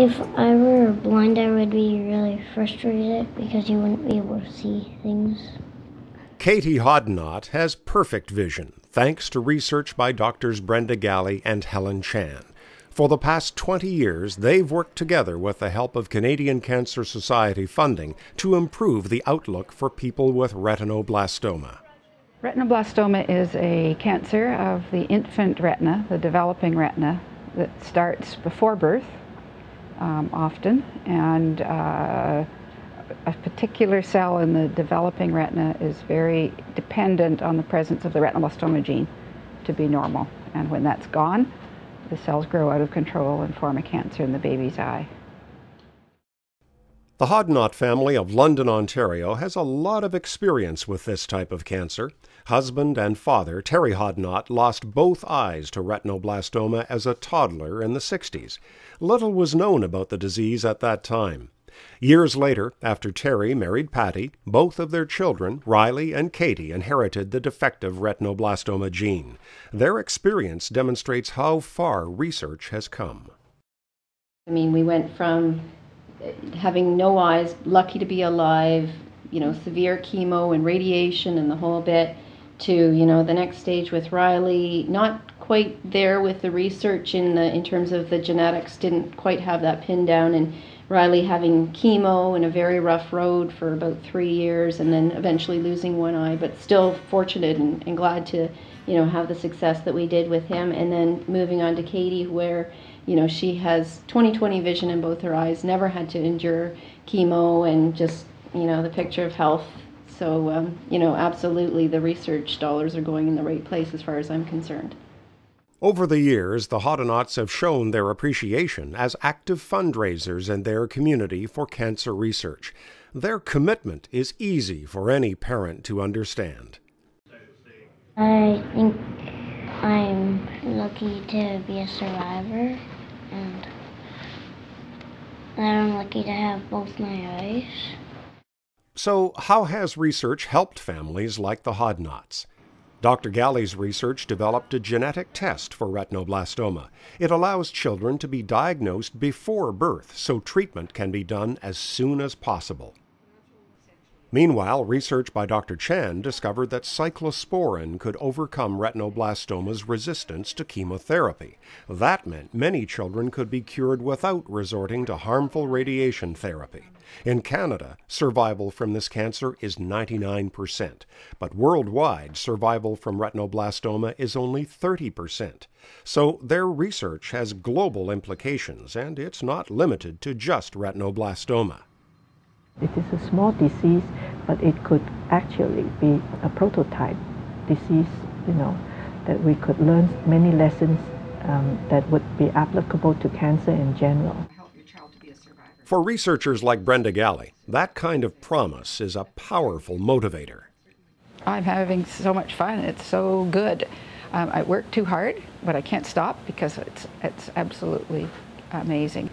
If I were blind, I would be really frustrated because you wouldn't be able to see things. Katie Hodnott has perfect vision, thanks to research by Doctors Brenda Galley and Helen Chan. For the past 20 years, they've worked together with the help of Canadian Cancer Society funding to improve the outlook for people with retinoblastoma. Retinoblastoma is a cancer of the infant retina, the developing retina, that starts before birth, often, and a particular cell in the developing retina is very dependent on the presence of the retinoblastoma gene to be normal. And when that's gone, the cells grow out of control and form a cancer in the baby's eye. The Hodnott family of London, Ontario has a lot of experience with this type of cancer. Husband and father, Terry Hodnott, lost both eyes to retinoblastoma as a toddler in the 60s. Little was known about the disease at that time. Years later, after Terry married Patty, both of their children, Riley and Katie, inherited the defective retinoblastoma gene. Their experience demonstrates how far research has come. I mean, we went from having no eyes, lucky to be alive, severe chemo and radiation and the whole bit, to, the next stage with Riley, not quite there with the research in terms of the genetics, didn't quite have that pinned down, and Riley having chemo and a very rough road for about 3 years, and then eventually losing one eye, but still fortunate and glad to, have the success that we did with him. And then moving on to Katie, where, she has 20/20 vision in both her eyes, never had to endure chemo, and just, the picture of health. So, absolutely the research dollars are going in the right place as far as I'm concerned. Over the years, the Hodnotts have shown their appreciation as active fundraisers in their community for cancer research. Their commitment is easy for any parent to understand. I think I'm lucky to be a survivor, and that I'm lucky to have both my eyes. So, how has research helped families like the Hodnotts? Dr. Galley's research developed a genetic test for retinoblastoma. It allows children to be diagnosed before birth, so treatment can be done as soon as possible. Meanwhile, research by Dr. Chan discovered that cyclosporin could overcome retinoblastoma's resistance to chemotherapy. That meant many children could be cured without resorting to harmful radiation therapy. In Canada, survival from this cancer is 99%, but worldwide, survival from retinoblastoma is only 30%. So their research has global implications, and it's not limited to just retinoblastoma. It is a small disease, but it could actually be a prototype disease, that we could learn many lessons that would be applicable to cancer in general. For researchers like Brenda Galley, that kind of promise is a powerful motivator. I'm having so much fun. It's so good. I work too hard, but I can't stop because it's absolutely amazing.